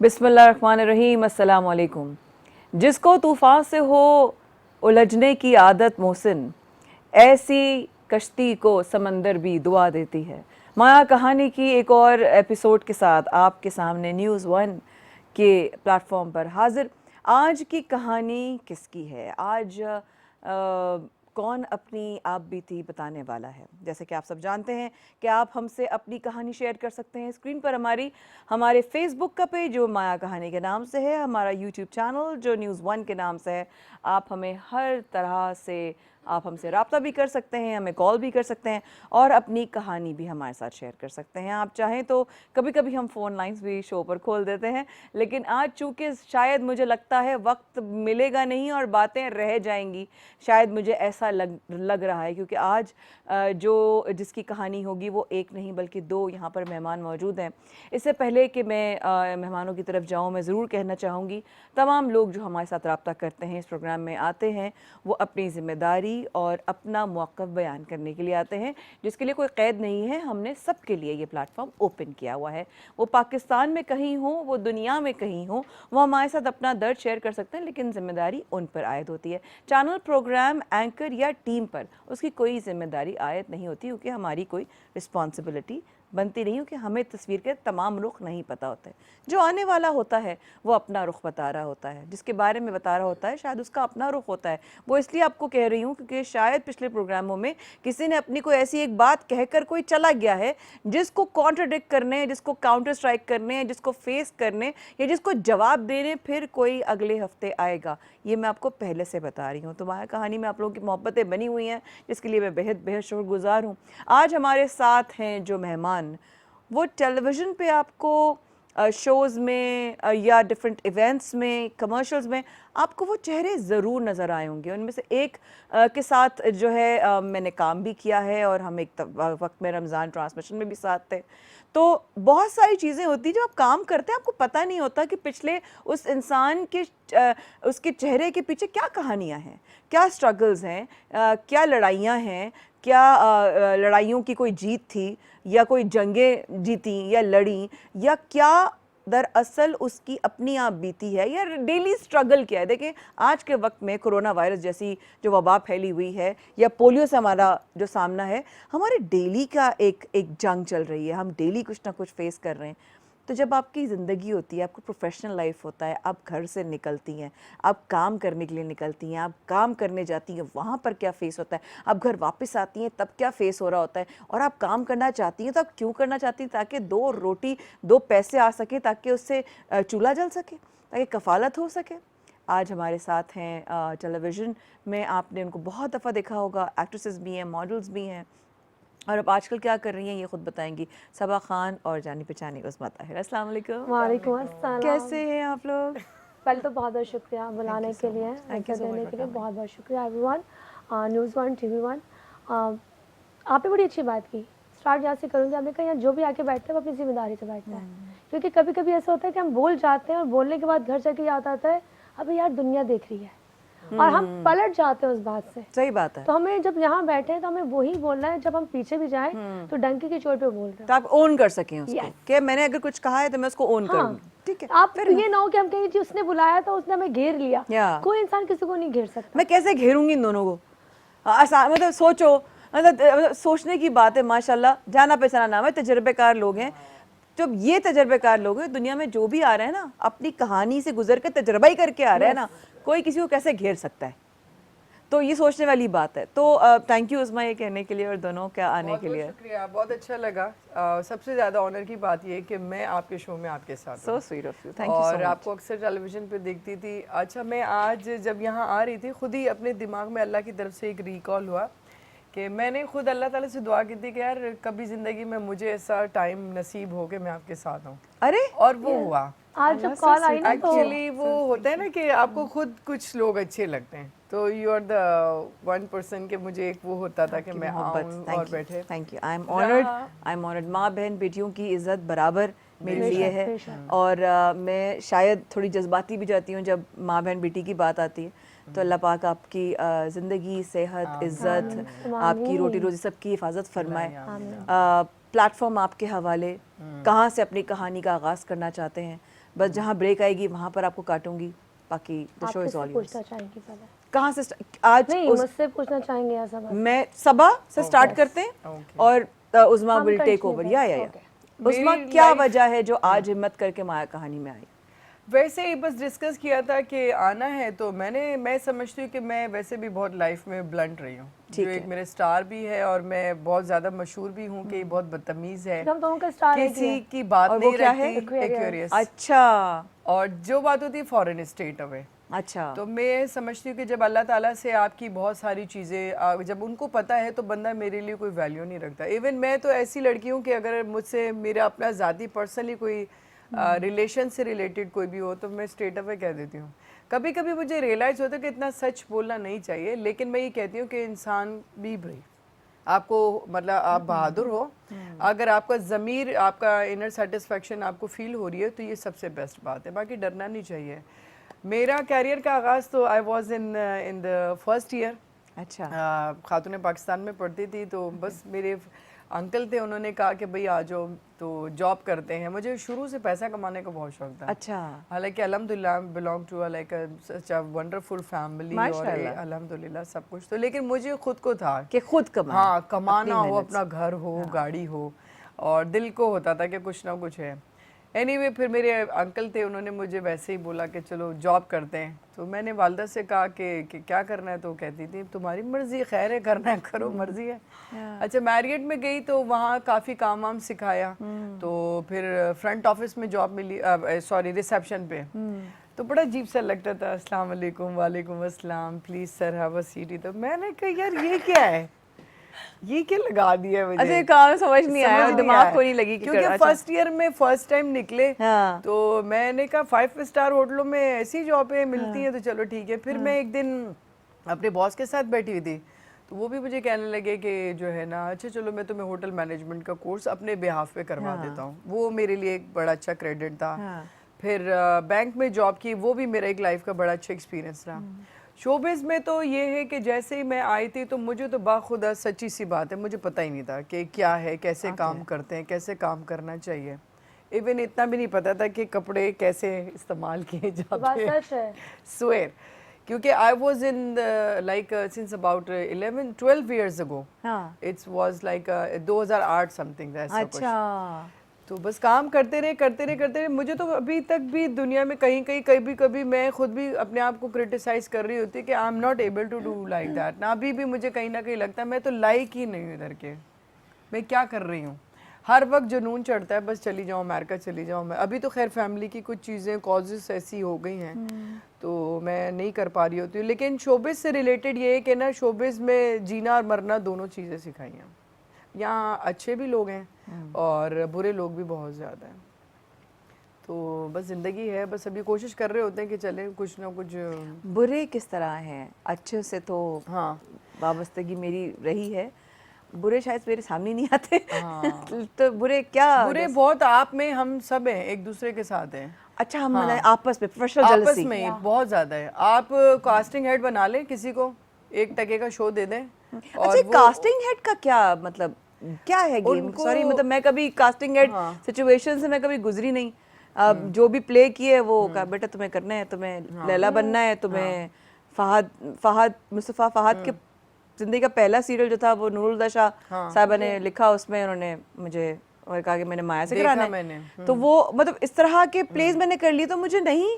बिस्मिल्लाहिर्रहमानिर्रहीम, अस्सलाम वालेकुम। जिसको तूफ़ान से हो उलझने की आदत मोहसिन, ऐसी कश्ती को समंदर भी दुआ देती है। माया कहानी की एक और एपिसोड के साथ आपके सामने न्यूज़ वन के प्लेटफॉर्म पर हाजिर। आज की कहानी किसकी है? आज कौन अपनी आप बीती बताने वाला है? जैसे कि आप सब जानते हैं कि आप हमसे अपनी कहानी शेयर कर सकते हैं। स्क्रीन पर हमारे फेसबुक का पेज जो माया कहानी के नाम से है, हमारा यूट्यूब चैनल जो न्यूज़ वन के नाम से है। आप हमें हर तरह से आप हमसे रब्ता भी कर सकते हैं, हमें कॉल भी कर सकते हैं और अपनी कहानी भी हमारे साथ शेयर कर सकते हैं। आप चाहें तो कभी कभी हम फ़ोन लाइंस भी शो पर खोल देते हैं, लेकिन आज चूँकि शायद मुझे लगता है वक्त मिलेगा नहीं और बातें रह जाएंगी, शायद मुझे ऐसा लग रहा है, क्योंकि आज जो जिसकी कहानी होगी वो एक नहीं बल्कि दो यहाँ पर मेहमान मौजूद हैं। इससे पहले कि मैं मेहमानों की तरफ जाऊँ, मैं ज़रूर कहना चाहूँगी तमाम लोग जो हमारे साथ रब्ता करते हैं, इस प्रोग्राम में आते हैं, वो अपनी ज़िम्मेदारी और अपना मौक़िफ़ बयान करने के लिए आते हैं, जिसके लिए कोई क़ैद नहीं है। हमने सबके लिए ये प्लेटफॉर्म ओपन किया हुआ है। वो पाकिस्तान में कहीं हो, वो दुनिया में कहीं हो, वो हमारे साथ अपना दर्द शेयर कर सकते हैं, लेकिन ज़िम्मेदारी उन पर आयद होती है। चैनल, प्रोग्राम, एंकर या टीम पर उसकी कोई ज़िम्मेदारी आयद नहीं होती, क्योंकि हमारी कोई रिस्पॉन्सिबिलिटी बनती नहीं, क्योंकि हमें तस्वीर के तमाम रुख नहीं पता होते। जो आने वाला होता है वो अपना रुख बता रहा होता है, जिसके बारे में बता रहा होता है शायद उसका अपना रुख होता है। वो इसलिए आपको कह रही हूँ क्योंकि शायद पिछले प्रोग्रामों में किसी ने अपनी कोई ऐसी एक बात कहकर कोई चला गया है जिसको कॉन्ट्रडिक्ट करने, जिसको काउंटर स्ट्राइक करने, जिसको फेस करने या जिसको जवाब देने फिर कोई अगले हफ्ते आएगा। ये मैं आपको पहले से बता रही हूँ। तो माया कहानी में आप लोगों की मोहब्बतें बनी हुई हैं, जिसके लिए मैं बेहद बेहद शुक्रगुजार हूँ। आज हमारे साथ हैं जो मेहमान, वो टेलीविज़न पे आपको शोज़ में या डिफरेंट इवेंट्स में, कमर्शियल्स में आपको वो चेहरे ज़रूर नज़र आए होंगे। उनमें से एक के साथ जो है मैंने काम भी किया है और हम एक वक्त में रमज़ान ट्रांसमिशन में भी साथ थे। तो बहुत सारी चीज़ें होती हैं जब आप काम करते हैं, आपको पता नहीं होता कि पिछले उस इंसान के उसके चेहरे के पीछे क्या कहानियाँ हैं, क्या स्ट्रगल्स हैं, क्या लड़ाइयाँ हैं, क्या लड़ाइयों की कोई जीत थी या कोई जंगें जीती या लड़ी, या क्या दरअसल उसकी अपनी आप बीती है, या डेली स्ट्रगल क्या है। देखें आज के वक्त में कोरोना वायरस जैसी जो वबा फैली हुई है या पोलियो से हमारा जो सामना है, हमारे डेली का एक जंग चल रही है। हम डेली कुछ ना कुछ फेस कर रहे हैं। तो जब आपकी ज़िंदगी होती है, आपको प्रोफेशनल लाइफ होता है, आप घर से निकलती हैं, आप काम करने के लिए निकलती हैं, आप काम करने जाती हैं, वहाँ पर क्या फ़ेस होता है, आप घर वापस आती हैं तब क्या फ़ेस हो रहा होता है, और आप काम करना चाहती हैं तो आप क्यों करना चाहती हैं? ताकि 2 रोटी 2 पैसे आ सके, ताकि उससे चूल्हा जल सके, ताकि कफ़ालत हो सके। आज हमारे साथ हैं टेलीविज़न में आपने उनको बहुत दफ़ा देखा होगा, एक्ट्रेसेस भी हैं, मॉडल्स भी हैं, और अब आजकल क्या कर रही हैं ये खुद बताएंगी। सबा खान और जानी पहचानी उस्मा ताहिर। अस्सलाम वालेकुम। वालेकुम अस्सलाम। कैसे हैं आप लोग? पहले तो बहुत बहुत शुक्रिया बुलाने के लिए, अवसर देने के लिए बहुत बहुत शुक्रिया everyone. News one, TV one, आपने बड़ी अच्छी बात की। स्टार्ट यहाँ से करूँगी। आपने कहा यहाँ जो भी आके बैठता है वो अपनी जिम्मेदारी से बैठता है, क्योंकि कभी कभी ऐसा होता है कि हम बोल जाते हैं और बोलने के बाद घर जाके याद आता है अभी यार दुनिया देख रही है, और हम पलट जाते हैं उस बात से। सही बात है। तो हमें जब यहाँ बैठे हैं तो हमें वही बोलना है, जब हम पीछे भी जाएं तो डंकी की चोट पे बोल रहे हैं, तो आप ओन कर सकें उसको कि मैंने अगर कुछ कहा है तो मैं उसको ओन करूंगी। ठीक है, आप ये ना हो कि हम कहें जी उसने बुलाया था, उसने हमें घेर लिया। कोई इंसान किसी को नहीं घेर सकता। मैं कैसे घेरूंगी इन दोनों को? मतलब सोचो, मतलब सोचने की बात है। माशाल्लाह जाना पहचाना नाम है, तजर्बेकार लोग हैं। जब ये तजर्बेकार लोग हैं दुनिया में, जो भी आ रहे हैं ना अपनी कहानी से गुजर के तजर्बा ही करके आ रहे हैं ना, कोई किसी को कैसे घेर सकता है? तो ये सोचने वाली बात है। तो थैंक यू उस्मा ये कहने के लिए और दोनों क्या आने के लिए। शुक्रिया, बहुत अच्छा लगा। सबसे ज़्यादा ऑनर की बात ये है कि मैं आपके शो में आपके साथ so sweet of you, thank you so much. और आपको अक्सर टेलीविज़न पे देखती थी। अच्छा, मैं आज जब यहाँ आ रही थी खुद ही अपने दिमाग में अल्लाह की तरफ से एक रिकॉल हुआ कि मैंने खुद अल्लाह ताला से दुआ की थी कि यार कभी ज़िंदगी में मुझे ऐसा टाइम नसीब हो कि मैं आपके साथ हूँ। अरे और वो हुआ। आज जब कॉल आई ना, एक्चुअली वो होता है ना कि आपको खुद कुछ लोग अच्छे लगते हैं, तो you are the one person के मुझे एक वो होता था कि मैं आऊं और बैठे। Thank you, I am honoured. माँ बहन बेटियों की इज्जत बराबर मेरे लिए है, और मैं शायद थोड़ी जज्बाती भी जाती हूँ जब माँ बहन बेटी की बात आती है। तो अल्लाह पाक आपकी ज़िंदगी, सेहत, इज़्ज़त, आपकी रोटी रोज़ी सबकी हिफाजत फरमाए। प्लेटफॉर्म आपके हवाले, कहाँ से अपनी कहानी का आगाज़ करना चाहते हैं बस जहाँ ब्रेक आएगी वहाँ पर आपको काटूंगी, बाकी द शो आप इज ऑल किससे योर्स। पूछना चाहेंगी पहले? कहाँ से आज नहीं, मुझसे पूछना चाहेंगे ऐसा बात? मैं सबा से स्टार्ट करते हैं Okay. और उज़मा हम विल टेक continue ओवर। करें, या okay. उज़मा, मेरी क्या life- वजह है जो आज हिम्मत करके माया कहानी में आई? वैसे ही बस डिस्कस किया था कि आना है, तो मैं समझती हूँ कि मैं वैसे भी बहुत लाइफ में ब्लंट रही हूँ, जो एक मेरे स्टार भी है और मैं बहुत ज़्यादा मशहूर भी हूँ कि बहुत बदतमीज़ है, हम दोनों का स्टार है किसी की बात और वो नहीं क्या रखती, है? एक्वेरियस। अच्छा और जो बात होती है फॉरेन स्टेट अवे। अच्छा, तो मैं समझती हूँ कि जब अल्लाह ताला से आपकी बहुत सारी चीज़ें जब उनको पता है तो बंदा मेरे लिए कोई वैल्यू नहीं रखता। इवन मैं तो ऐसी लड़की हूँ कि अगर मुझसे मेरा अपना ज़ाती पर्सनली कोई रिलेशन से रिलेटेड कोई भी हो तो मैं स्ट्रेट अवे कह देती हूँ। कभी कभी मुझे रियलाइज़ होता है कि इतना सच बोलना नहीं चाहिए, लेकिन मैं ये कहती हूँ कि इंसान बी ब्रेव। आपको मतलब आप बहादुर हो, अगर आपका ज़मीर, आपका इनर सेटिस्फेक्शन आपको फील हो रही है तो ये सबसे बेस्ट बात है, बाकी डरना नहीं चाहिए। मेरा कैरियर का आगाज़ तो I was in the first year. अच्छा, खातून पाकिस्तान में पढ़ती थी, तो बस मेरे अंकल थे, उन्होंने कहा कि भाई आ जाओ तो जॉब करते हैं। मुझे शुरू से पैसा कमाने का बहुत शौक था। अच्छा, हालांकि अल्हम्दुलिल्लाह belong to like such a wonderful family और माशाल्लाह। अल्हम्दुलिल्लाह सब कुछ। तो लेकिन मुझे खुद को था कि खुद कमाएं, हाँ, कमाना अपनी हो, मेहनत अपना घर हो, गाड़ी हो, और दिल को होता था कि कुछ ना कुछ है। एनीवे फिर मेरे अंकल थे, उन्होंने मुझे वैसे ही बोला कि चलो जॉब करते हैं। तो मैंने वालदा से कहा कि क्या करना है, तो कहती थी तुम्हारी मर्जी, खैर है, करना है करो, मर्जी है। अच्छा, मैरियट में गई तो वहाँ काफ़ी काम वाम सिखाया। तो फिर फ्रंट ऑफिस में जॉब मिली, सॉरी रिसेप्शन पे। तो बड़ा अजीब सा लगता था, अस्सलाम वालेकुम, वालेकुम अस्सलाम, please sir have a seat. तो मैंने कहा यार ये क्या है, ये क्या लगा दिया मुझे। अच्छा, ये काम समझ नहीं आया, समझ दिमाग आया। को नहीं लगी कि क्योंकि अच्छा। फर्स्ट ईयर में फर्स्ट टाइम निकले, हाँ। तो मैंने कहा 5 स्टार होटलों में ऐसी जॉबें मिलती हैं तो चलो ठीक है। फिर मैं एक दिन अपने बॉस के साथ बैठी हुई थी, तो वो भी मुझे कहने लगे कि जो है ना, अच्छा चलो मैं तुम्हें होटल मैनेजमेंट का कोर्स अपने बिहाफ पे करवा देता हूँ। वो मेरे लिए एक बड़ा अच्छा क्रेडिट था। फिर बैंक में जॉब की, वो भी मेरा एक लाइफ का बड़ा अच्छा एक्सपीरियंस रहा। शोबिज़ में तो ये है कि जैसे ही मैं आई थी तो मुझे तो बाखुदा सच्ची सी बात है, मुझे पता ही नहीं था कि क्या है, कैसे काम करते हैं, कैसे काम करना चाहिए। इवन इतना भी नहीं पता था कि कपड़े कैसे इस्तेमाल किए जाते हैं। सच है। स्वेयर, क्योंकि I was in like since about 11-12 years ago. It's was like 2008 something ऐसा कुछ। अच्छा, तो बस काम करते रहे। मुझे तो अभी तक भी दुनिया में कहीं कभी मैं खुद भी अपने आप को क्रिटिसाइज कर रही होती कि I am not able to do like that ना। अभी भी मुझे कहीं ना कहीं लगता है मैं तो लाइक ही नहीं हूँ इधर के, मैं क्या कर रही हूँ। हर वक्त जुनून चढ़ता है बस चली जाऊँ अमेरिका, चली जाऊँ। मैं अभी तो खैर फैमिली की कुछ चीज़ें कॉजेस ऐसी हो गई हैं तो मैं नहीं कर पा रही होती हूँ। लेकिन शोबिज़ से रिलेटेड ये है कि ना, शोबिज़ में जीना और मरना दोनों चीज़ें सिखाई हैं। यहाँ अच्छे भी लोग हैं और बुरे लोग भी बहुत ज़्यादा हैं। तो बस ज़िंदगी है, बस अभी कोशिश कर रहे होते हैं कि चले कुछ ना कुछ। बुरे किस तरह हैं? अच्छे से तो हाँ, वाबस्तगी मेरी रही है, बुरे शायद मेरे सामने नहीं आते। हाँ। तो बुरे क्या? बुरे बहुत आप में, हम सब हैं, एक दूसरे के साथ हैं। अच्छा, हम हाँ। आपस में प्रोफेशनल आपस जेलसी। में ही बहुत ज़्यादा है। आप कास्टिंग हेड बना लें, किसी को 1 टके का शो दे दें और अच्छा, कास्टिंग हेड का क्या मतलब, क्या है गेम? उनको- सॉरी, मतलब मैं कभी कास्टिंग हेड सिचुएशन से मैं कभी गुजरी नहीं। जो भी प्ले किए वो कहा बेटा तुम्हें करना है, तुम्हें लैला बनना है, तुम्हें फहद मुस्तफ़ा फहद के जिंदगी का पहला सीरियल जो था वो नूरुल शाह साहिबा ने लिखा, उसमें उन्होंने मुझे और कहा कि मैंने माया से कराना है। तो वो मतलब इस तरह के प्लेस मैंने कर लिए, तो मुझे नहीं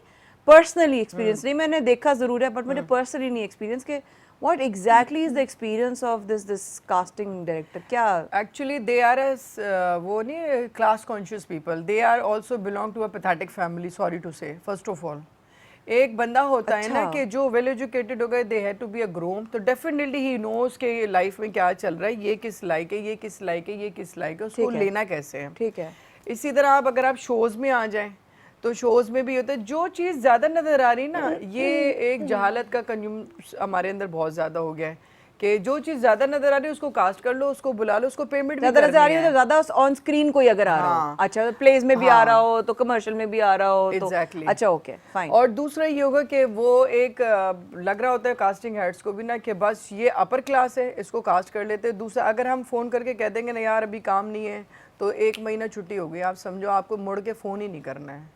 पर्सनली एक्सपीरियंस नहीं, मैंने देखा जरूर है बट मुझे पर्सनली नहीं एक्सपीरियंस के what exactly is the experience of this casting director? क्या actually they are as वो नहीं class conscious people, they are also belong to a pathetic family, sorry to say, first of all। एक बंदा होता है ना कि जो वेल एजुकेटेड हो गए, they have to be a groom, तो डेफिनेटली ही नोज के लाइफ में क्या चल रहा है, ये किस लाइक है, ये किस लाइक है, ये किस लाइक है, उसको लेना कैसे है। ठीक है। इसी तरह आप अगर आप शोज में आ जाएं तो शोज में भी होता है, जो चीज़ ज़्यादा नज़र आ रही ना, ये एक जहालत का कंज्यूम हमारे अंदर बहुत ज़्यादा हो गया है कि जो चीज़ ज़्यादा नज़र आ रही है उसको कास्ट कर लो, उसको बुला लो, उसको पेमेंट भी ज़्यादा नज़र आ रही है तो ज़्यादा ऑन स्क्रीन कोई अगर आ रहा हो, अच्छा प्लेस में भी आ रहा हो तो कमर्शियल में भी आ रहा हो तो अच्छा ओके फाइन। और दूसरा ये होगा कि वो एक लग रहा होता है कास्टिंग हेड्स को भी ना कि बस ये अपर क्लास है, इसको कास्ट कर लेते हैं। दूसरा, अगर हम फ़ोन करके कह देंगे ना यार अभी काम नहीं है, तो 1 महीना छुट्टी हो गई, आप समझो आपको मुड़ के फ़ोन ही नहीं करना है।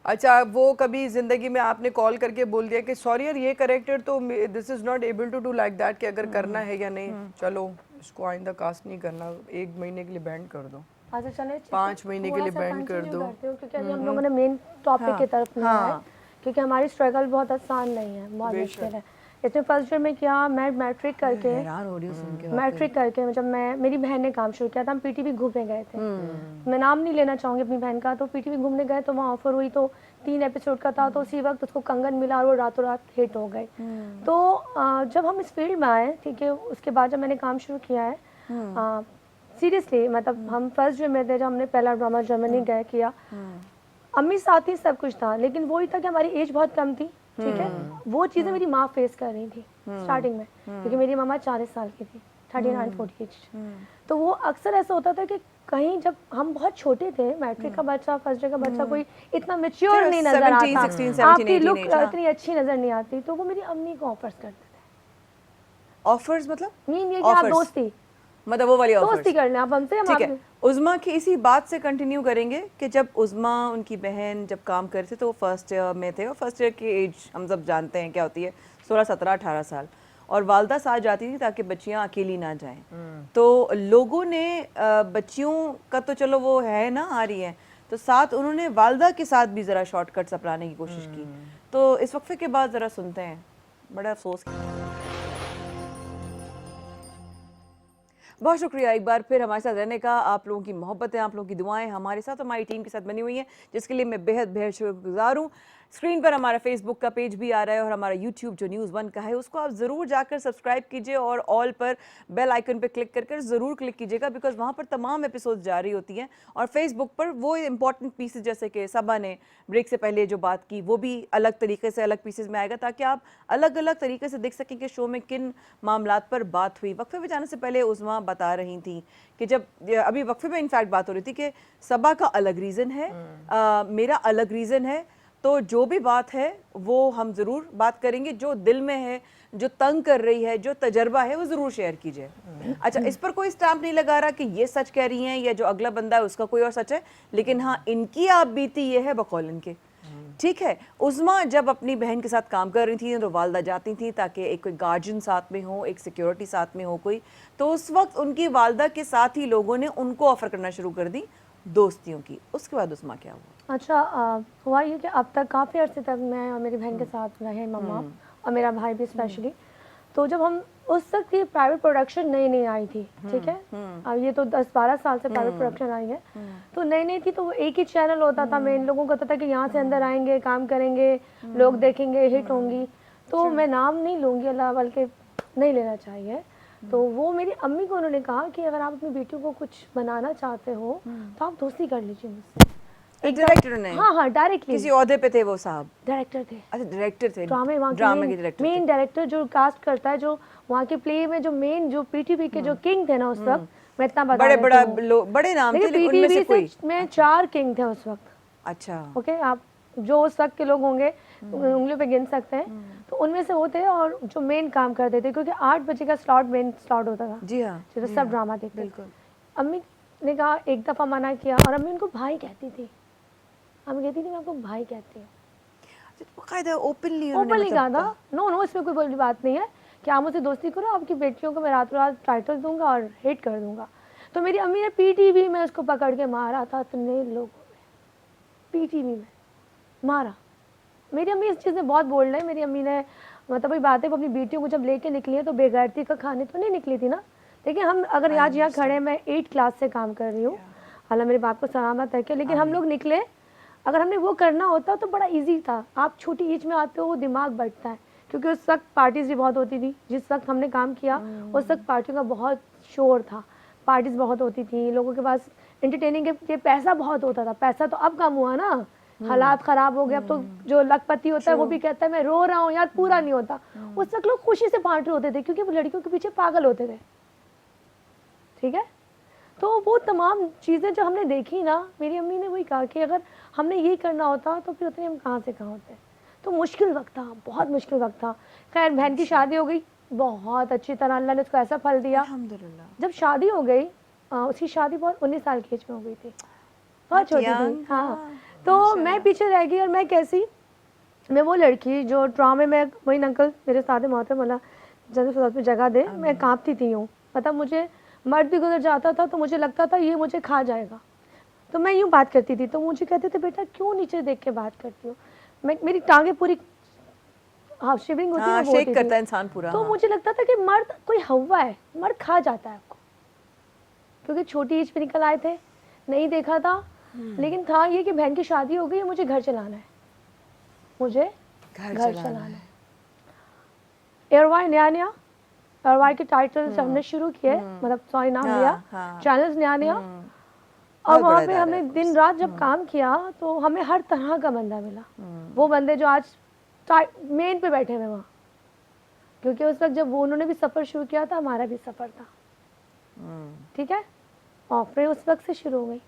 अच्छा, वो कभी जिंदगी में आपने कॉल करके बोल दिया कि सॉरी यार ये करेक्टर तो this is not able to do like that, कि अगर करना है या नहीं, चलो इसको आइंदा कास्ट नहीं करना, 1 महीने के लिए बैंड कर दो, अच्छा चले 5 महीने के लिए बैंड कर दो। करती हूँ क्योंकि अभी हम लोगों ने मेन टॉपिक की तरफ नहीं आए, क्योंकि हमारी स्ट्रगल बहुत आसान नहीं है, बहुत मुश्किल है। इसमें फर्स्ट ईयर में क्या, मैं मैट्रिक करके जब मेरी बहन ने काम शुरू किया था, हम पीटीवी घूमने गए थे। मैं नाम नहीं लेना चाहूँगी अपनी बहन का, तो पीटीवी घूमने गए तो वहाँ ऑफर हुई, तो 3 एपिसोड का था, तो उसी वक्त उसको कंगन मिला और वो रातों रात हिट हो गए। तो जब हम इस फील्ड में आए, ठीक है, उसके बाद जब मैंने काम शुरू किया है, सीरियसली मतलब हम फर्स्ट ईयर में थे जब हमने पहला ड्रामा जर्मनी गए किया, अम्मी साथ ही सब कुछ था, लेकिन वो ही था कि हमारी एज बहुत कम थी, ठीक है। वो चीज़ें मेरी माँ फेस कर रही थी स्टार्टिंग में, क्योंकि मेरी मम्मा 40 साल की थी, 39-40 एज। तो वो अक्सर ऐसा होता था कि कहीं जब हम बहुत छोटे थे, मैट्रिक का बच्चा, फर्स्ट ईयर का बच्चा, कोई इतना मेच्योर नहीं नजर आता, आपकी लुक इतनी अच्छी नजर नहीं आती, तो वो मेरी अम्मी को ऑफर्स करते थे। ऑफर्स मतलब मीन ये कि आप दोस्ती, मतलब वो वाली दोस्ती कर लें आप हमसे, हम ठीक है। उज़मा की इसी बात से कंटिन्यू करेंगे कि जब उज़मा उनकी बहन जब काम कर रहे थे तो वो फर्स्ट ईयर में थे, और फर्स्ट ईयर की एज हम सब जानते हैं क्या होती है, 16, 17, 18 साल, और वालदा साथ जाती थी ताकि बच्चियां अकेली ना जाएं। तो लोगों ने बच्चियों का तो चलो वो है ना आ रही हैं, तो साथ उन्होंने वालदा के साथ भी ज़रा शॉर्टकट्स अपनाने की कोशिश की। तो इस वक्फे के बाद ज़रा सुनते हैं, बड़ा अफसोस। बहुत शुक्रिया एक बार फिर हमारे साथ रहने का, आप लोगों की मोहब्बतें, आप लोगों की दुआएं हमारे साथ, हमारी टीम के साथ बनी हुई हैं, जिसके लिए मैं बेहद बेहद शुक्रगुजार हूँ। स्क्रीन पर हमारा फेसबुक का पेज भी आ रहा है, और हमारा यूट्यूब जो न्यूज़ 1 का है उसको आप ज़रूर जाकर सब्सक्राइब कीजिए, और ऑल पर बेल आइकन पर क्लिक कर ज़रूर क्लिक कीजिएगा, बिकॉज वहाँ पर तमाम एपिसोड जारी होती हैं। और फेसबुक पर वो इंपॉर्टेंट पीसेज जैसे कि सबा ने ब्रेक से पहले जो बात की, वो भी अलग तरीके से अलग पीसेज में आएगा, ताकि आप अलग अलग तरीके से देख सकें कि शो में किन मामलात पर बात हुई। वक्फे में जाने से पहले उज़मा बता रही थी कि जब अभी वक्फे में इनफैक्ट बात हो रही थी कि सबा का अलग रीज़न है, मेरा अलग रीज़न है, तो जो भी बात है वो हम ज़रूर बात करेंगे, जो दिल में है, जो तंग कर रही है, जो तजर्बा है, वो ज़रूर शेयर कीजिए। अच्छा, इस पर कोई स्टैम्प नहीं लगा रहा कि ये सच कह रही हैं या जो अगला बंदा है उसका कोई और सच है, लेकिन हाँ इनकी आप बीती ये है बकौल इनके, ठीक है। उज़मा जब अपनी बहन के साथ काम कर रही थी तो वालदा जाती थी ताकि एक कोई गार्जियन साथ में हो, एक सिक्योरिटी साथ में हो कोई, तो उस वक्त उनकी वालदा के साथ ही लोगों ने उनको ऑफ़र करना शुरू कर दी दोस्तियों की। उसके बाद उज़मा क्या हुआ? अच्छा, हुआ ये कि अब तक काफ़ी अर्से तक मैं और मेरी बहन के साथ रहे, मम्मा और मेरा भाई भी स्पेशली। तो जब हम उस तक की प्राइवेट प्रोडक्शन नई नई आई थी, ठीक है, अब ये तो 10-12 साल से प्राइवेट प्रोडक्शन आई है, तो नई नई थी, तो वो एक ही चैनल होता था, मैं इन लोगों को पता था कि यहाँ से अंदर आएंगे, काम करेंगे, लोग देखेंगे, हिट होंगी। तो मैं नाम नहीं लूँगी, अल्लाह बल्कि नहीं लेना चाहिए। तो वो मेरी अम्मी को उन्होंने कहा कि अगर आप अपनी बेटियों को कुछ बनाना चाहते हो तो आप दोस्ती कर लीजिए मुझसे। एक डायरेक्टर ने? हाँ, डायरेक्टली। किसी ओहदे पे थे वो साहब? डायरेक्टर थे। अच्छा, डायरेक्टर थे, ड्रामे के डायरेक्टर, मेन डायरेक्टर जो कास्ट करता है, जो वहाँ के प्ले में जो मेन जो पीटीवी के जो किंग थे ना उस वक्त, मैं इतना बता बड़े बड़े नाम थे, लेकिन उनमें से कोई में 4 किंग थे उस वक्त। अच्छा, ओके, आप जो उस वक्त के लोग होंगे उंगलियों पे गिन सकते हैं, तो उनमें से वो थे, और जो मेन काम करते थे, क्योंकि 8 बजे का स्लॉट मेन स्लॉट होता था। जी हाँ, जो सब ड्रामा देखते। बिल्कुल। अम्मी ने कहा, एक दफ़ा मना किया, और अम्मी उनको भाई कहती थी, अम्मी कहती थी मैं आपको भाई कहती हूँ, ओपनली कहा था। नो, इसमें कोई बड़ी बात नहीं है कि आप मुझसे दोस्ती करो, आपकी बेटियों को मैं रातों रात टाइटल दूंगा और हिट कर दूंगा। तो मेरी अम्मी ने पीटीवी में उसको पकड़ के मारा था, इतने लोगों ने पीटीवी में मारा। मेरी अम्मी इस चीज़ में बहुत बोल्ड है। मेरी अम्मी ने मतलब वही बात है, वो अपनी बेटियों को जब लेके निकली है तो बेगैरती का खाने तो नहीं निकली थी ना। देखिए, हम अगर आज यहाँ खड़े, मैं 8 क्लास से काम कर रही हूँ, हालांकि मेरे बाप को सलामत है क्या, लेकिन हम लोग निकले, अगर हमने वो करना होता तो बड़ा इजी था। आप छोटी एज में आते हो, वो दिमाग बढ़ता है, क्योंकि उस वक्त पार्टीज़ भी बहुत होती थी। जिस वक्त हमने काम किया उस वक्त पार्टियों का बहुत शोर था, पार्टीज़ बहुत होती थी, लोगों के पास एंटरटेनिंग के पैसा बहुत होता था। पैसा तो अब कम हुआ ना, हालात ख़राब हो गए। अब तो जो लखपति होता है वो भी कहता है मैं रो रहा हूँ यार, पूरा नहीं होता। उस वक्त लोग खुशी से पार्टी होते थे, क्योंकि वो लड़कियों के पीछे पागल होते थे, ठीक है। तो वो तमाम चीज़ें जो हमने देखी ना, मेरी अम्मी ने वही कहा कि अगर हमने यही करना होता तो फिर उतने हम कहाँ से कहाँ होते। तो मुश्किल वक्त था, बहुत मुश्किल वक्त था। खैर, बहन की शादी हो गई, बहुत अच्छी तरह अल्लाह ने उसको ऐसा फल दिया, अल्हम्दुलिल्लाह। जब शादी हो गई, उसकी शादी बहुत 19 साल की एज में हो गई थी, बहुत छोटी थी। हाँ, तो मैं पीछे रह गई, और मैं कैसी, मैं वो लड़की जो ड्रामे में, वही अंकल मेरे साथ मोहतरम वाला जन्नत में जगह दे, मैं कांपती थी यूँ, मतलब मुझे मर्द भी गुजर जाता था तो मुझे लगता था ये मुझे खा जाएगा, तो मैं यूँ बात करती थी, तो मुझे कहते थे बेटा क्यों नीचे देख के बात करती हो, मेरी टांगे पूरी हाँ शिवरिंग होती है, हाँ, वो शेक होती करता थी। है इंसान पूरा। तो हाँ। मुझे लगता था कि मर्द कोई हवा है, मर्द खा जाता है आपको, क्योंकि छोटी एज पे निकल आए थे, नहीं देखा था, लेकिन था ये कि बहन की शादी हो गई है, मुझे घर चलाना है, मुझे घर चलाना है। एयरवाई नया नया, एयरवाई के टाइटल जब हमने शुरू किए, मतलब सॉरी नाम हाँ, लिया, हाँ। चैनल्स नया नया, बहुत और वहाँ बड़ा पे इदारा हमने है, दिन रात जब काम किया तो हमें हर तरह का बंदा मिला, वो बंदे जो आज मेन पे बैठे हुए वहाँ, क्योंकि उस वक्त जब वो उन्होंने भी सफ़र शुरू किया था, हमारा भी सफ़र था, ठीक है, ऑफरें उस वक्त से शुरू हो गई।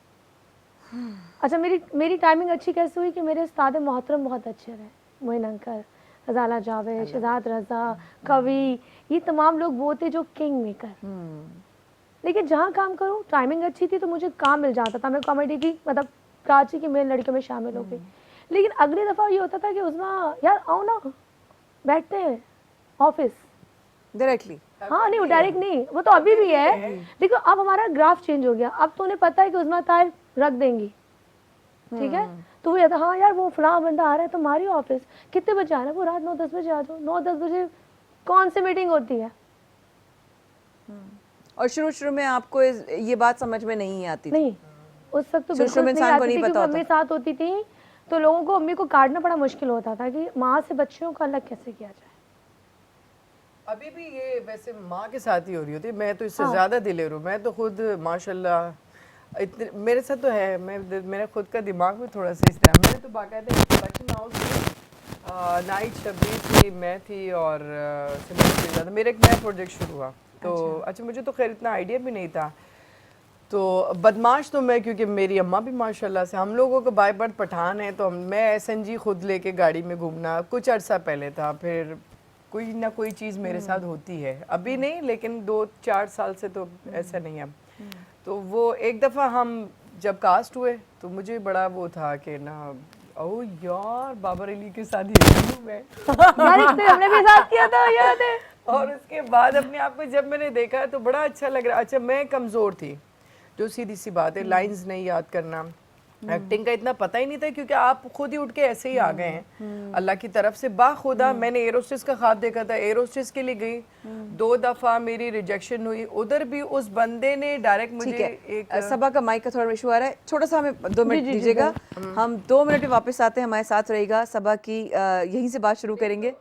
अच्छा, मेरी टाइमिंग अच्छी कैसे हुई कि मेरे उस्ताद मोहतरम बहुत अच्छे रहे, मोइन अंकल, रज़ाला जावेद, शहजाद रज़ा, कवि, ये तमाम लोग वो थे जो किंग मेकर। लेकिन जहाँ काम करूँ टाइमिंग अच्छी थी तो मुझे काम मिल जाता था, मैं कॉमेडी की मतलब कराची की मेन लड़कियों में शामिल हो गई। लेकिन अगली दफ़ा ये होता था कि उसमें यार आओ ना, बैठते हैं ऑफिस, डायरेक्टली। हाँ नहीं वो डायरेक्ट नहीं, वो तो अभी भी है, देखो अब हमारा ग्राफ चेंज हो गया, अब तो उन्हें पता है कि उसमें तार रख देंगी, ठीक है, तो वो कहता हाँ यार वो फलां बंदा आ रहा है तुम्हारी ऑफिस, कितने बजे आ रहा है, वो रात 9-10 बजे आ जाओ, 9-10 बजे कौन सी मीटिंग होती है। और शुरू में आपको ये बात समझ में नहीं आती थी? नहीं, उस वक्त तो शुरू में बिल्कुल नहीं इंसान को आती नहीं थी, पता क्योंकि होता। अम्मी साथ होती थी तो लोगों को अम्मी को काटना बड़ा मुश्किल होता था कि माँ से बच्चियों को अलग कैसे किया जाए। अभी भी ये वैसे माँ के साथ ही हो रही होती है, मैं तो इससे हाँ। ज़्यादा दिलेर हूँ, मैं तो खुद माशाल्लाह इतने मेरे साथ तो है, मेरा खुद का दिमाग भी थोड़ा सा इस तरह, मैंने तो बाकायदा प्रोडक्शन हाउस में नाइट शब्बीर थी, मैं थी और सिमरन, मेरा एक नया प्रोजेक्ट शुरू हुआ तो अच्छा मुझे तो खैर इतना आइडिया भी नहीं था, तो बदमाश तो मैं, क्योंकि मेरी अम्मा भी माशाल्लाह से, हम लोगों को बाय बर्थ पठान है, तो मैं SNG खुद लेके गाड़ी में घूमना कुछ अर्सा पहले था, फिर कोई ना कोई चीज़ मेरे साथ होती है, अभी नहीं लेकिन 2-4 साल से तो ऐसा नहीं है। तो वो एक दफ़ा हम जब कास्ट हुए तो मुझे बड़ा वो था कि ना ओ यार बाबर अली के साथ ही हूँ मैं यार इसने हमने भी साथ किया था, याद है। और उसके बाद अपने आप को जब मैंने देखा तो बड़ा अच्छा लग रहा। अच्छा मैं कमज़ोर थी, जो सीधी सी बात है, लाइंस नहीं याद करना, एक्टिंग का इतना पता ही नहीं था, क्योंकि आप खुद ही उठ के ऐसे ही आ गए हैं अल्लाह की तरफ से बाखुदा। मैंने एरोस्टेस का ख्वाब देखा था, एरोस्टेस के लिए गई, 2 दफ़ा मेरी रिजेक्शन हुई, उधर भी उस बंदे ने डायरेक्ट मुझे एक सबा का माइक का थोड़ा इशू आ रहा है, छोटा सा हमें 2 मिनट दीजिएगा, हम 2 मिनट में वापस आते हैं, हमारे साथ रहेगा सबा की, यहीं से बात शुरू करेंगे।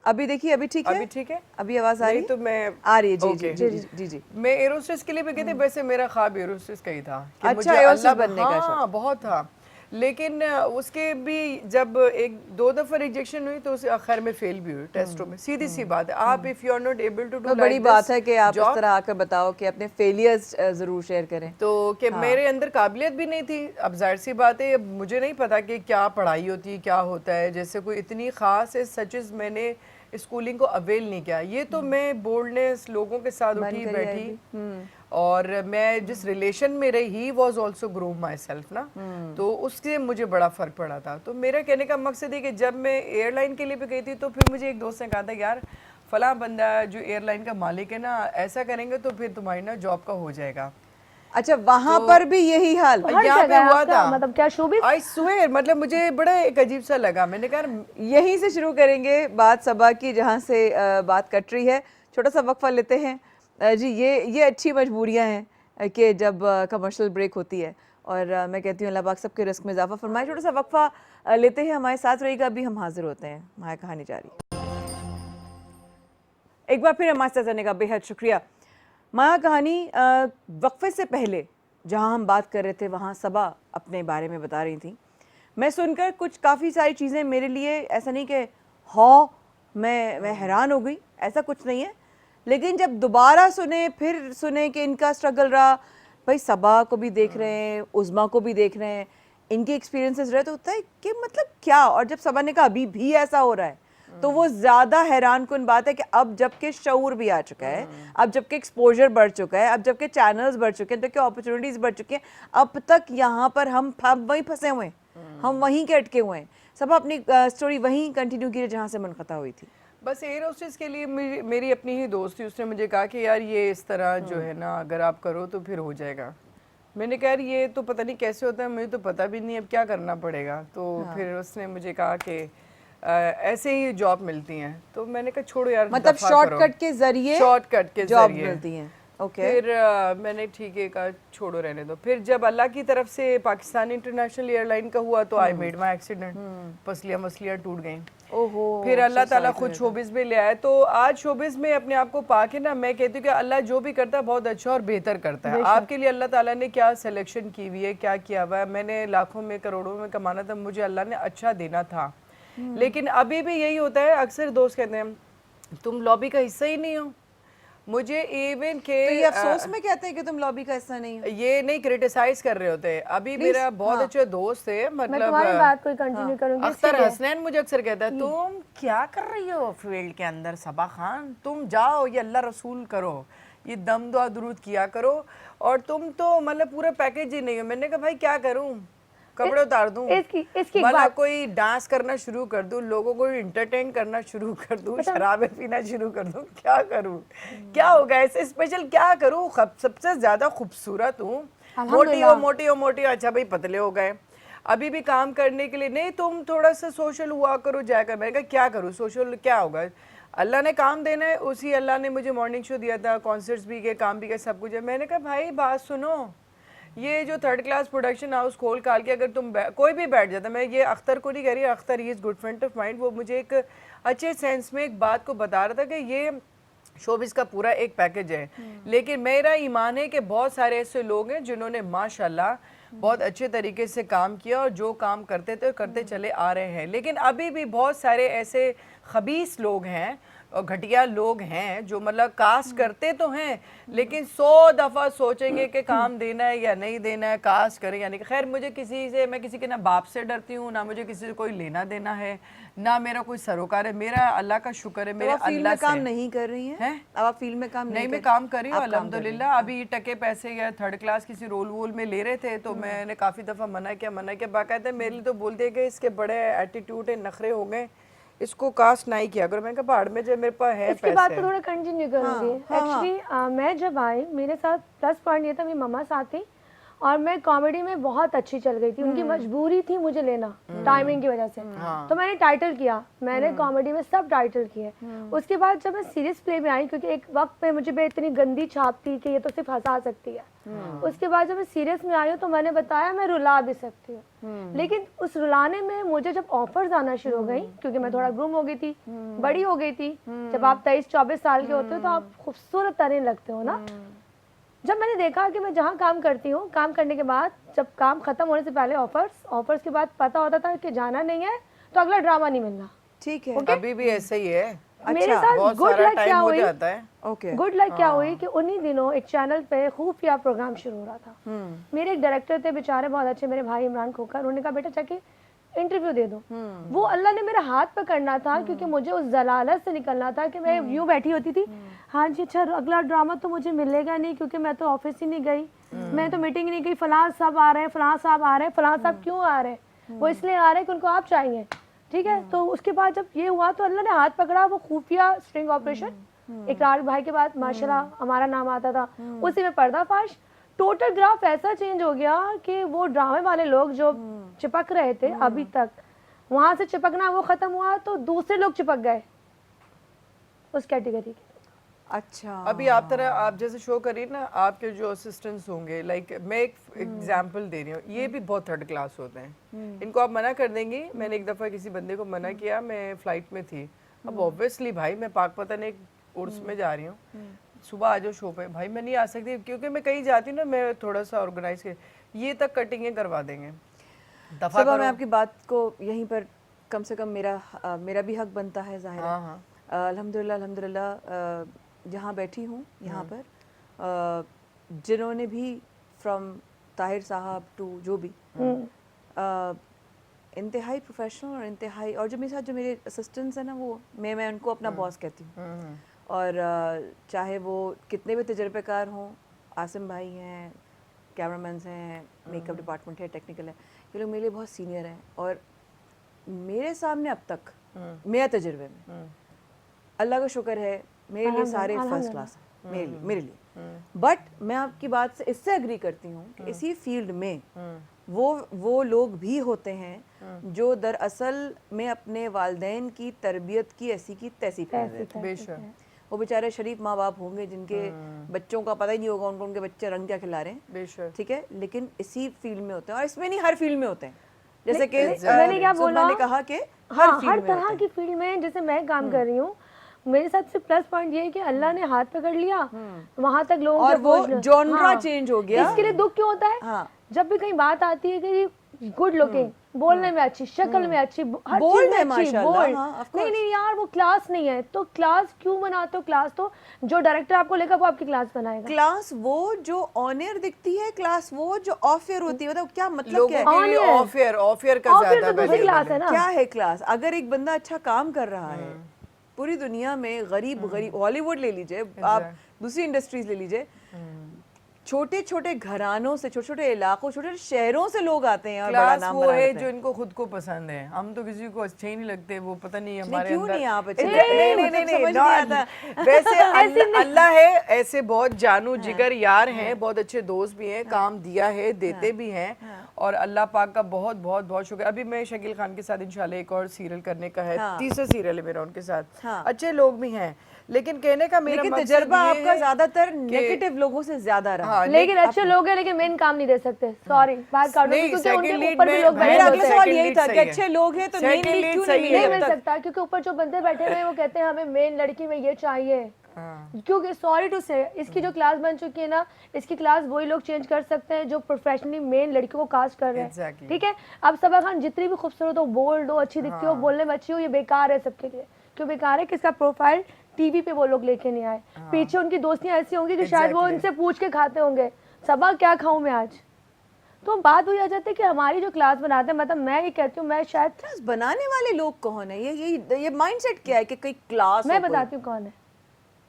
अभी देखिए, अभी ठीक है, अभी ठीक है, अभी आवाज आ रही नहीं है? तो मैं आ रही है, जी Okay. जी जी जी जी। मैं एरोस्टेस के लिए भी कहते, वैसे मेरा ख्वाब एरोस्टेस का ही था कि अच्छा, मुझे एरोस्टेस अल्लाह बनने का हाँ बहुत था, लेकिन उसके भी जब 1-2 दफ़ा रिजेक्शन हुई तो उसे आखिर में फेल भी हुई टेस्टों में, सीधी सी बात है। आप if you are not able to do, तो बड़ी बात है कि आप इस तरह आकर बताओ कि अपने फेलियर्स जरूर शेयर करें। तो कि मेरे अंदर काबिलियत भी नहीं थी, अब जाहिर सी बात है, अब मुझे नहीं पता कि क्या पढ़ाई होती है, क्या होता है, जैसे कोई इतनी ख़ास है सचेस मैंने स्कूलिंग को अवेल नहीं किया। ये तो मैं बोल्डनेस लोगों के साथ उठी बैठी, और मैं जिस रिलेशन में रही he was also groom my self ना, तो उससे मुझे बड़ा फ़र्क पड़ा था। तो मेरा कहने का मकसद है कि जब मैं एयरलाइन के लिए भी गई थी तो फिर मुझे एक दोस्त ने कहा था यार फला बंदा जो एयरलाइन का मालिक है ना, ऐसा करेंगे तो फिर तुम्हारी ना जॉब का हो जाएगा। अच्छा, वहां पर भी यही हाल यहाँ पे हुआ था, मतलब क्या शोबिस? आई स्वेयर, मतलब मुझे बड़ा एक अजीब सा लगा। मैंने कहा यहीं से शुरू करेंगे बात सबा की, जहाँ से बात कट रही है। छोटा सा वक्फा लेते हैं जी। ये अच्छी मजबूरियाँ हैं कि जब कमर्शियल ब्रेक होती है, और मैं कहती हूँ अल्लाह पाक सबके रिस्क में इजाफा फरमाए। छोटा सा वक्फा लेते हैं, हमारे साथ रहेगा, अभी हम हाजिर होते हैं, हमारी कहानी जारी। एक बार फिर हमारे साथ रहने का बेहद शुक्रिया। माया कहानी वक्फे से पहले जहाँ हम बात कर रहे थे, वहाँ सबा अपने बारे में बता रही थी। मैं सुनकर कुछ काफ़ी सारी चीज़ें मेरे लिए ऐसा नहीं कि मैं हैरान हो गई, ऐसा कुछ नहीं है, लेकिन जब दोबारा सुने, फिर सुने कि इनका स्ट्रगल रहा, भाई सबा को भी देख रहे हैं, उज़मा को भी देख रहे हैं, इनके एक्सपीरियंसेस रहे, तो होता है कि मतलब क्या। और जब सबा ने कहा अभी भी ऐसा हो रहा है, तो वो ज़्यादा हैरान कुन बात है कि अब जबकि शऊर भी आ चुका है, अब जबकि एक्सपोजर बढ़ चुका है, अब जबकि चैनल्स बढ़ चुके हैं, जबकि अपॉर्चुनिटीज़ बढ़ चुकी हैं, अब तक यहाँ पर हम वहीं फंसे हुए हैं। हम वहीं के अटके हुए हैं, सब अपनी स्टोरी वहीं कंटिन्यू की जहाँ से मुनक़ता हुई थी। बस एयर होस्टेस के लिए मेरी अपनी ही दोस्त थी, उसने मुझे कहा कि यार ये इस तरह जो है ना अगर आप करो तो फिर हो जाएगा। मैंने कहा यार ये तो पता नहीं कैसे होता है, मुझे तो पता भी नहीं अब क्या करना पड़ेगा। तो फिर उसने मुझे कहा कि ऐसे ही जॉब मिलती हैं। तो मैंने कहा छोड़ो यार, मतलब दफा शॉर्टकट के जरिए शॉर्टकट के जॉब जरिए मिलती हैं। ओके। फिर मैंने ठीक है कहा छोड़ो रहने दो। फिर जब अल्लाह की तरफ से पाकिस्तान इंटरनेशनल एयरलाइन का हुआ तो आई मेड माई एक्सीडेंट, पसलियाँ मसलियाँ टूट गई। ओहो। फिर अल्लाह ताला खुद शोबिस में ले आए। तो आज शोबिस में अपने आप को पाके ना मैं कहती हूँ कि अल्लाह जो भी करता है बहुत अच्छा और बेहतर करता है। आपके लिए अल्लाह ताला ने क्या सिलेक्शन की हुई है, क्या किया हुआ है। मैंने लाखों में करोड़ों में कमाना था, मुझे अल्लाह ने अच्छा देना था। लेकिन अभी भी यही होता है, अक्सर दोस्त कहते हैं तुम लॉबी का हिस्सा ही नहीं हो। मुझे इवन के तो ये अफसोस में कहते हैं कि तुम लॉबी का हिस्सा नहीं हो, ये नहीं क्रिटिसाइज कर रहे होते। अभी मेरा बहुत अच्छे दोस्त है, मैं मतलब तुम्हारी बात को कंटिन्यू करूंगी। अख्तर हसनैन मुझे अक्सर कहता है तुम क्या कर रही हो फील्ड के अंदर सबा खान, तुम जाओ ये अल्लाह रसूल करो, ये दम दुआ दुरूद किया करो, और तुम तो मतलब पूरा पैकेज ही नहीं हो। मैंने कहा भाई क्या करूं, कपड़े उतार दूं, इसकी मतलब कोई डांस करना शुरू कर दूं, लोगों को एंटरटेन करना शुरू कर दूं, शराबें पीना शुरू कर दूं, क्या करूं, क्या होगा ऐसे स्पेशल, क्या करूं। सबसे ज्यादा खूबसूरत हूँ, मोटी हो मोटी हो मोटी हो, अच्छा भाई पतले हो गए, अभी भी काम करने के लिए नहीं, तुम थोड़ा सा सोशल हुआ करो जाकर। मैंने कहा क्या करूँ सोशल, क्या होगा, अल्लाह ने काम देना है, उसी अल्लाह ने मुझे मॉर्निंग शो दिया था, कॉन्सर्ट्स भी के, काम भी के, सब कुछ है। मैंने कहा भाई बात सुनो, ये जो थर्ड क्लास प्रोडक्शन हाउस खोल काल के अगर तुम कोई भी बैठ जाता, मैं ये अख्तर को नहीं कह रही, Akhtar he is good friend of mind, वो मुझे एक अच्छे सेंस में एक बात को बता रहा था कि ये शोबिस का पूरा एक पैकेज है। लेकिन मेरा ईमान है कि बहुत सारे ऐसे लोग हैं जिन्होंने माशाल्लाह बहुत अच्छे तरीके से काम किया और जो काम करते थे करते चले आ रहे हैं। लेकिन अभी भी बहुत सारे ऐसे खबीस लोग हैं और घटिया लोग हैं जो मतलब कास्ट करते तो हैं लेकिन 100 दफ़ा सोचेंगे कि काम देना है या नहीं देना है, कास्ट करें यानी। खैर मुझे किसी से, मैं किसी के ना बाप से डरती हूँ, ना मुझे किसी से कोई लेना देना है, ना मेरा कोई सरोकार है, मेरा अल्लाह का शुक्र है, मेरे अल्लाह से। काम नहीं कर रही हैं? अब आप फील्ड में काम नहीं, मैं काम कर रही हूँ अल्हम्दुलिल्लाह। अभी टके पैसे या थर्ड क्लास किसी रोल वोल में ले रहे थे तो मैंने काफ़ी दफ़ा मना किया बाकायदा मेरे लिए तो बोल दिया कि इसके बड़े एटीट्यूड है, नखरे हो गए, इसको कास्ट नहीं किया करो। मैंने कहा पहाड़ में जब मेरे पास है इसके बाद तो थोड़ा कंटिन्यू करूंगी। एक्चुअली मैं जब आई, मेरे साथ प्लस पॉइंट ये था, मेरी मम्मा साथ थी और मैं कॉमेडी में बहुत अच्छी चल गई थी। उनकी मजबूरी थी मुझे लेना टाइमिंग की वजह से। तो मैंने टाइटल किया, मैंने कॉमेडी में सब टाइटल किए। उसके बाद जब मैं सीरियस प्ले में आई, क्योंकि एक वक्त पे मुझे पे इतनी गंदी छाप थी कि ये तो सिर्फ हंसा सकती है। उसके बाद जब मैं सीरियस में आई हूँ तो मैंने बताया मैं रुला भी सकती हूँ। लेकिन उस रुलाने में मुझे जब ऑफर्स आना शुरू हो गई, क्योंकि मैं थोड़ा ग्रूम हो गई थी, बड़ी हो गई थी। जब आप 23-24 साल के होते हो तो आप खूबसूरत तरह लगते हो ना। जब मैंने देखा कि मैं जहाँ काम करती हूँ, काम करने के बाद जब काम खत्म होने से पहले ऑफर्स के बाद पता होता था कि जाना नहीं है तो अगला ड्रामा नहीं मिलना। ठीक है। अभी भी ऐसा ही है। मेरे साथ गुड लक क्या हुई, गुड लक क्या हुई कि उन्हीं दिनों एक चैनल पे खुफिया प्रोग्राम शुरू हो रहा था। मेरे एक डायरेक्टर थे बेचारे बहुत अच्छे, मेरे भाई इमरान खोकर, उन्होंने कहा बेटा जाके इंटरव्यू दे दो। वो अल्लाह ने मेरा हाथ पकड़ना था क्योंकि मुझे उस जलालत से निकलना था कि मैं यूं बैठी होती थी, हाँ जी अच्छा अगला ड्रामा तो मुझे मिलेगा नहीं क्योंकि मैं तो ऑफिस ही नहीं गई, मैं तो मीटिंग नहीं गई, फलां साहब आ रहे हैं, फलां साहब आ रहे हैं। फलां साहब क्यों आ रहे हैं? वो इसलिए आ रहे हैं कि उनको आप चाहिए। ठीक है, तो उसके बाद जब ये हुआ तो अल्लाह ने हाथ पकड़ा, वो खुफिया स्ट्रिंग ऑपरेशन इकरार भाई के बाद माशाल्लाह हमारा नाम आता था, उसी में पर्दाफाश। टोटल ग्राफ ऐसा चेंज हो गया कि वो ड्रामे वाले लोग जो चिपक रहे थे अभी तक, वहां से चिपकना वो खत्म हुआ तो दूसरे लोग चिपक गए उस कैटेगरी के। अच्छा, अभी आप तरह आप जैसे शो करिए ना, आपके जो असिस्टेंट्स होंगे, लाइक मैं एक एग्जांपल दे रही हूँ, ये भी बहुत थर्ड क्लास होते हैं। इनको आप मना कर देंगी। मैंने एक दफ़ा किसी बंदे को मना किया, मैं फ्लाइट में थी। अब ऑब्वियसली भाई मैं पाकपतन एक उर्स में जा रही हूँ, सुबह आ जाओ शो पे, भाई मैं नहीं आ सकती क्योंकि मैं कहीं जाती हूँ ना, मैं थोड़ा सा ऑर्गेनाइज कर, ये तक कटिंगें करवा देंगे। दफा मैं आपकी बात को यहीं पर कम से कम मेरा भी हक बनता है जाहिर है। अल्हम्दुलिल्लाह जहाँ बैठी हूँ यहाँ पर जिन्होंने भी फ्रॉम ताहिर साहब टू जो भी इंतहाई प्रोफेशनल और इंतहाई, और जो मेरे साथ जो मेरे असिस्टेंट्स हैं ना, वो मैं उनको अपना बॉस कहती हूँ। और चाहे वो कितने भी तजर्बेकार हों, आसिम भाई हैं, कैमरामैन हैं, मेकअप डिपार्टमेंट है, टेक्निकल है, ये लोग मेरे लिए बहुत सीनियर हैं और मेरे सामने अब तक मेरे तजुर्बे में अल्लाह का शुक्र है मेरे लिए सारे फर्स्ट क्लास हैं मेरे लिए। बट मैं आपकी बात से इससे एग्री करती हूँ कि इसी फील्ड में वो लोग भी होते हैं जो दरअसल में अपने वालिदैन की तरबियत की ऐसी की तैसी कर देते हैं। बेशक वो बेचारे शरीफ माँ बाप होंगे जिनके बच्चों का पता ही नहीं होगा उनको उनके बच्चे रंग क्या खिला रहे हैं, बेशक ठीक है, लेकिन इसी फील्ड में होते हैं और इसमें नहीं हर फील्ड में होते हैं। जैसे कि मैंने क्या बोला, मैंने कहा कि हर तरह की फील्ड में जैसे मैं काम कर रही हूँ, मेरे साथ से प्लस पॉइंट ये है कि अल्लाह ने हाथ पकड़ लिया वहां तक लोगों और के वो पहुंचना। जॉनरा चेंज हो गया। इसके लिए दुख क्यों होता है? हाँ। जब भी कहीं बात आती है कि गुड लुकिंग, बोलने में अच्छी, शक्ल में अच्छी, हर Bold चीज में है अच्छी, माशाल्लाह, बोल्ड। हाँ, of नहीं नहीं यार वो क्लास नहीं है, तो क्लास क्यों बनाते हो? क्लास तो जो डायरेक्टर आपको लेगा वो आपकी क्लास बनाएगा। क्लास वो जो ऑन एयर दिखती है, क्लास वो जो ऑफ एयर होती है, मतलब क्या मतलब लोगों क्या है? के लिए ऑफ एयर का और फिर ज्यादा तो दूसरी valuable क्लास है ना। क्या है क्लास? अगर एक बंदा अच्छा काम कर रहा है पूरी दुनिया में, गरीब हॉलीवुड ले लीजिए आप, दूसरी इंडस्ट्रीज ले लीजिए, छोटे छोटे घरानों से, छोटे छोटे इलाकों, छोटे छोटे शहरों से लोग आते हैं और बड़ा क्लास नाम वो बना है लेते जो हैं। इनको खुद को पसंद है, हम तो किसी को अच्छे ही नहीं लगते, वो पता नहीं हमारे क्यों अंदर नहीं आप अच्छे नहीं लगते? नहीं मतलब नहीं समझ नहीं not- आता। वैसे अल्लाह है, ऐसे बहुत जानू जिगर यार हैं, बहुत अच्छे दोस्त भी हैं, काम दिया है, देते भी हैं, और अल्लाह पाक का बहुत बहुत बहुत शुक्र। अभी मैं शकील खान के साथ इंशाल्लाह एक और सीरियल करने का है, तीसरा सीरियल है मेरा उनके साथ, अच्छे लोग भी हैं, लेकिन कहने का मेरा लेकिन मकसद तजर्बा ये आपका है ज्यादातर नेगेटिव लोगों से ज्यादा रहा। हाँ, लेकिन अच्छे लोग हैं लेकिन मेन काम नहीं दे सकते, सॉरी बात काट दो, नहीं, क्योंकि second उनके lead ऊपर भी में लोग मेरा बैठे मेरा होते अगला हैं। सवाल second यही lead था कि सही है। अच्छे लोग हैं तो Second मेन लीड lead क्यों सही नहीं नहीं मिली मिल अब तक? सकता, क्योंकि ऊपर जो बंदे बैठे हुए हैं वो कहते हैं हमें मेन लड़की में ये चाहिए, क्योंकि सॉरी टू से इसकी जो क्लास बन चुकी है ना, इसकी क्लास वही लोग चेंज कर सकते हैं जो प्रोफेशनली मेन लड़कियों को कास्ट कर रहे हैं। Exactly. ठीक है, अब सबा खान जितनी भी खूबसूरत हो, बोल्ड हो, अच्छी दिखती हो, बोलने में अच्छी हो, ये बेकार है सबके लिए। क्यों बेकार है? किसका प्रोफाइल टीवी पे वो लोग लेके नहीं आए, पीछे उनकी दोस्तियां ऐसी होंगी कि शायद वो उनसे पूछ के खाते होंगे सबा क्या खाऊं मैं आज। तो बात वही आ जाती है कि हमारी जो क्लास बनाते हैं, मतलब मैं ये कहती हूँ, मैं शायद क्लास बनाने वाले लोग कौन है? ये माइंडसेट क्या है कि कोई क्लास मैं हो कोई? बताती हूँ कौन है।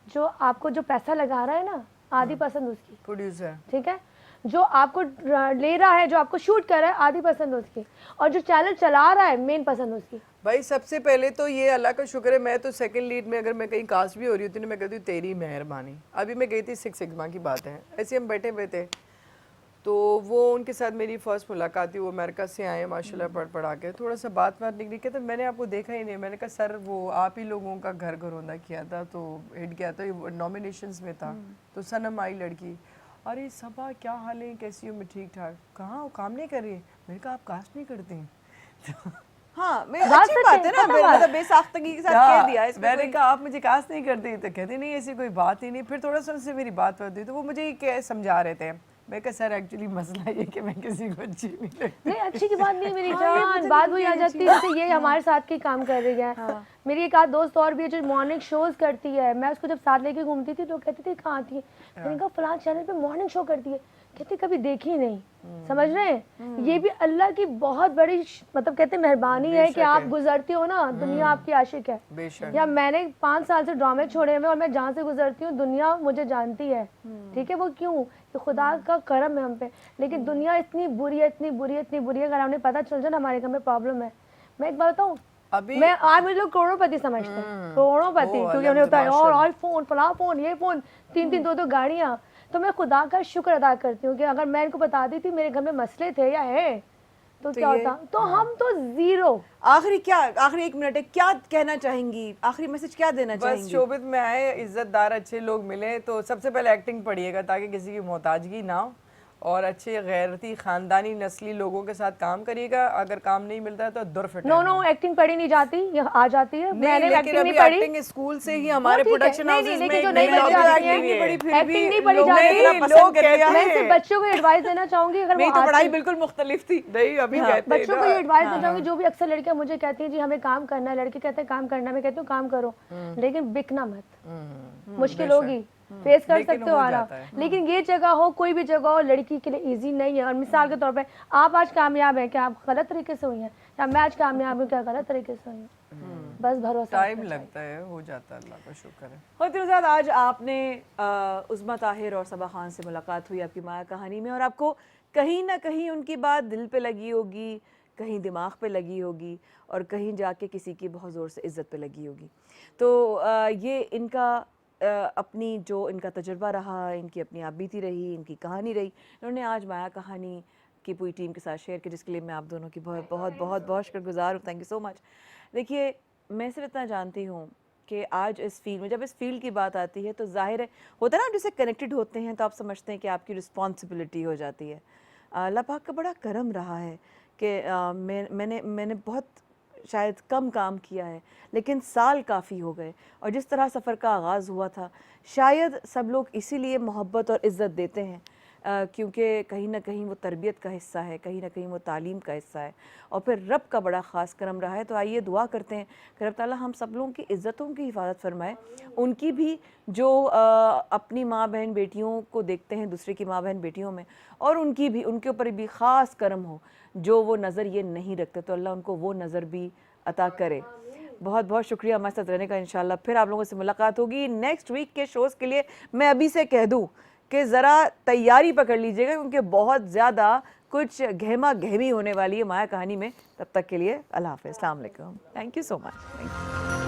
जो आपको जो पैसा लगा रहा है ना, आधी पसंद उसकी, प्रोड्यूसर, ठीक है, जो आपको ले रहा है, जो आपको शूट कर रहा है, आधी पसंद उसकी, और जो चैनल चला रहा है मेन पसंद उसकी। भाई सबसे पहले तो ये अल्लाह का शुक्र है, मैं तो सेकंड लीड में अगर मैं कहीं कास्ट भी हो रही होती ना, मैं कहती हूँ तेरी मेहरबानी। अभी मैं गई थी 6 सिग्मा की बात है, ऐसे हम बैठे हुए थे, तो वो उनके साथ मेरी फर्स्ट मुलाकात थी, वो अमेरिका से आए माशाल्लाह, पढ़ा के थोड़ा सा बात निकली, कहते मैंने आपको देखा ही नहीं। मैंने कहा सर वो आप ही लोगों का घर घरौंदा किया था, तो हिट गया था, ये नॉमिनेशंस में था, तो सनम आई लड़की, अरे सबा क्या हाल है, कैसी हो? मैं ठीक ठाक। कहाँ वो काम नहीं कर रही है? मैंने कहा आप कास्ट नहीं करती हैं? हाँ, मैं बात अच्छी सच बात है, है ना, पता मैंने बात। मतलब बेसाख्तगी के साथ कह दिया इसमें मैंने कोई- कहा आप मुझे कास्ट नहीं करती, तो कहते नहीं ऐसी कोई बात ही नहीं। फिर थोड़ा सा उनसे मेरी बात हुई, तो वो मुझे ये क्या समझा रहे थे। मैं कहा सर एक्चुअली मसला ये कि मैं किसी को अच्छी नहीं लगती। नहीं अच्छी की बात नहीं मेरी जान, बात वही आ जाती है जैसे ये हमारे साथ की काम कर रही है। मेरी एक आध दोस्त और भी है जो मॉर्निंग शोज करती है, मैं उसको जब साथ लेके घूमती थी तो कहती थी कहाँ आती है, मैंने कहा फलां चैनल पे मॉर्निंग शो करती है, कहती कभी देखी नहीं। समझ रहे हैं, ये भी अल्लाह की बहुत बड़ी मतलब कहते हैं मेहरबानी है कि आप गुजरती हो ना, दुनिया आपकी आशिक है। बेशक। या मैंने 5 साल से ड्रामे छोड़े हुए और मैं जहाँ से गुजरती हूँ दुनिया मुझे जानती है, ठीक है, वो क्यों, कि खुदा का करम है हम पे। लेकिन दुनिया इतनी बुरी है, इतनी बुरी है, इतनी बुरी है, अगर हमें पता चल जाए ना हमारे घर में प्रॉब्लम है। मैं एक बात बताऊँ, अभी मैं आज मुझे लोग करोड़पति समझते हैं, करोड़पति, क्योंकि उन्हें होता है और आईफोन, फला फोन, ये फोन, 3-3 2-2 गाड़ियाँ। तो मैं खुदा का शुक्र अदा करती हूँ कि अगर मैं इनको बता दी थी मेरे घर में मसले थे या है तो क्या होता, तो हम तो जीरो। आखिरी 1 मिनट है, क्या कहना चाहेंगी, आखिरी मैसेज क्या देना बस चाहेंगी? शोबित में आए, इज्जतदार अच्छे लोग मिले, तो सबसे पहले एक्टिंग पढ़िएगा ताकि किसी की मोहताजगी ना हो, और अच्छे गैरती खानदानी नस्ली लोगों के साथ काम करिएगा। अगर काम नहीं मिलता है तो दुर्फिट नो नो, एक्टिंग पढ़ी नहीं जाती, ये आ जाती है। मैंने लेकिन एक्टिंग अभी नहीं पढ़ी, एक्टिंग स्कूल से ही हमारे ठीक है, प्रोडक्शन नहीं, हाउसेस नहीं, में लेकिन जो एक नहीं नई पढ़ी लॉन्च जाती हुई है, है। एक्टिंग नहीं पढ़ी लोग जाती इतना है, पसंद करते हैं। मैं सिर्फ बच्चों को एडवाइस देना चाहूंगी, अगर मेरी वो तो आज पढ़ाई से- बिल्कुल मुख्तलिफ थी। नहीं अभी कहते हैं बच्चों को ये एडवाइस देना चाहूंगी, जो भी अक्सर लड़कियां मुझे कहती हैं जी हमें काम करना है, लड़के कहते हैं काम करना है, मैं कहती हूँ काम करो लेकिन बिकना मत, मुश्किल होगी, फेस कर लेकिन सकते हो हो आराम, जाता है। लेकिन ये जगह हो, कोई भी जगह हो, लड़की के लिए इजी नहीं है। और मिसाल के तौर पे आप आज कामयाब हैं, क्या आप गलत तरीके से हुई हैं, या मैं आज कामयाब हूँ क्या गलत तरीके से हुई हूँ? बस भरोसा टाइम रखना चाहिए। लगता है, हो जाता है, अल्लाह का शुक्र है। और तिरुजाद, आज आपने उज़्मा ताहिर और सबा खान से मुलाकात हुई आपकी माया कहानी में, और आपको कहीं ना कहीं उनकी बात दिल पे लगी होगी, कहीं दिमाग पे लगी होगी, और कहीं जाके किसी की बहुत ज़ोर से इज़्ज़त पे लगी होगी। तो ये इनका अपनी जो इनका तजुर्बा रहा, इनकी अपनी आप बीती रही, इनकी कहानी रही, इन्होंने आज माया कहानी की पूरी टीम के साथ शेयर की, जिसके लिए मैं आप दोनों की बहुत बहुत बहुत बहुत शुक्रगुजार हूँ। Thank you so much. देखिए, मैं सिर्फ इतना जानती हूँ कि आज इस फील्ड में, जब इस फील्ड की बात आती है तो जाहिर है होता है ना, आप जिससे कनेक्टेड होते हैं तो आप समझते हैं कि आपकी रिस्पॉन्सिबिलिटी हो जाती है। अल्लाह पाक का बड़ा करम रहा है कि मैंने बहुत शायद कम काम किया है, लेकिन साल काफ़ी हो गए, और जिस तरह सफ़र का आगाज़ हुआ था, शायद सब लोग इसीलिए मोहब्बत और इज़्ज़त देते हैं क्योंकि कहीं ना कहीं वो तरबियत का हिस्सा है, कहीं ना कहीं वो तालीम का हिस्सा है, और फिर रब का बड़ा ख़ास करम रहा है। तो आइए दुआ करते हैं कि रब ताला हम सब लोगों की इज़्ज़तों की हिफाजत फरमाए, उनकी भी जो अपनी माँ बहन बेटियों को देखते हैं दूसरे की माँ बहन बेटियों में, और उनकी भी, उनके ऊपर भी ख़ास करम हो जो वो नज़र ये नहीं रखते, तो अल्लाह उनको वो नज़र भी अता करे। बहुत बहुत शुक्रिया हमारे साथ रहने का। इंशाल्लाह फिर आप लोगों से मुलाकात होगी नेक्स्ट वीक के शोज़ के लिए। मैं अभी से कह दूं कि ज़रा तैयारी पकड़ लीजिएगा, क्योंकि बहुत ज़्यादा कुछ गहमा गहमी होने वाली है माया कहानी में। तब तक के लिए अल्लाह हाफ़िज़, अस्सलाम वालेकुम, thank you so much, thank you.